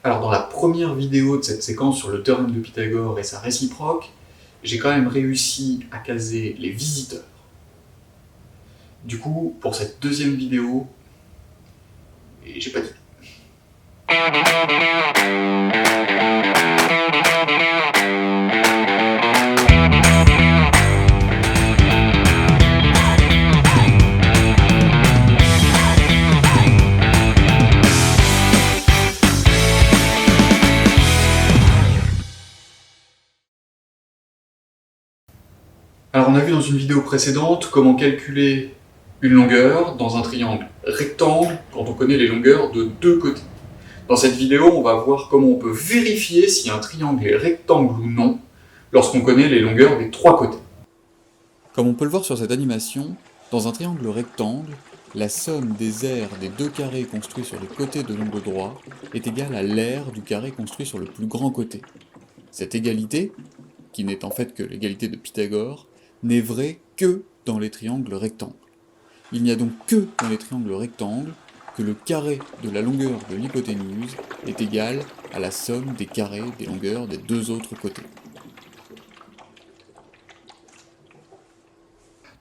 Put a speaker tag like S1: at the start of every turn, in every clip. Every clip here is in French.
S1: Alors dans la première vidéo de cette séquence sur le théorème de Pythagore et sa réciproque, j'ai quand même réussi à caser les visiteurs. Du coup, pour cette deuxième vidéo, j'ai pas d'idée. Alors on a vu dans une vidéo précédente comment calculer une longueur dans un triangle rectangle quand on connaît les longueurs de deux côtés. Dans cette vidéo, on va voir comment on peut vérifier si un triangle est rectangle ou non lorsqu'on connaît les longueurs des trois côtés.
S2: Comme on peut le voir sur cette animation, dans un triangle rectangle, la somme des aires des deux carrés construits sur les côtés de l'angle droit est égale à l'aire du carré construit sur le plus grand côté. Cette égalité, qui n'est en fait que l'égalité de Pythagore, n'est vraie que dans les triangles rectangles. Il n'y a donc que dans les triangles rectangles que le carré de la longueur de l'hypoténuse est égal à la somme des carrés des longueurs des deux autres côtés.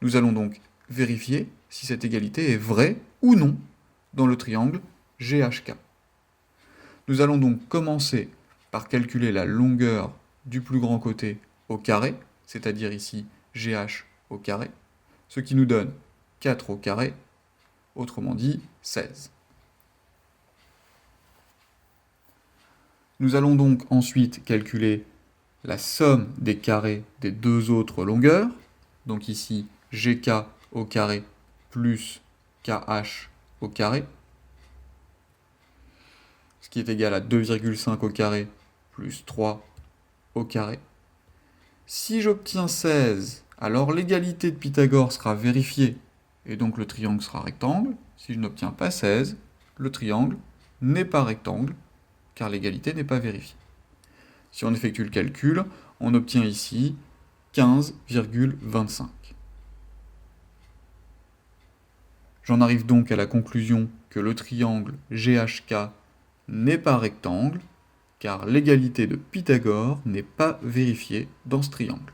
S2: Nous allons donc vérifier si cette égalité est vraie ou non dans le triangle GHK. Nous allons donc commencer par calculer la longueur du plus grand côté au carré, c'est-à-dire ici GH au carré, ce qui nous donne 4 au carré, autrement dit 16. Nous allons donc ensuite calculer la somme des carrés des deux autres longueurs, donc ici GK au carré plus KH au carré, ce qui est égal à 2,5 au carré plus 3 au carré. Si j'obtiens 16, alors l'égalité de Pythagore sera vérifiée, et donc le triangle sera rectangle. Si je n'obtiens pas 16, le triangle n'est pas rectangle, car l'égalité n'est pas vérifiée. Si on effectue le calcul, on obtient ici 15,25. J'en arrive donc à la conclusion que le triangle GHK n'est pas rectangle, car l'égalité de Pythagore n'est pas vérifiée dans ce triangle.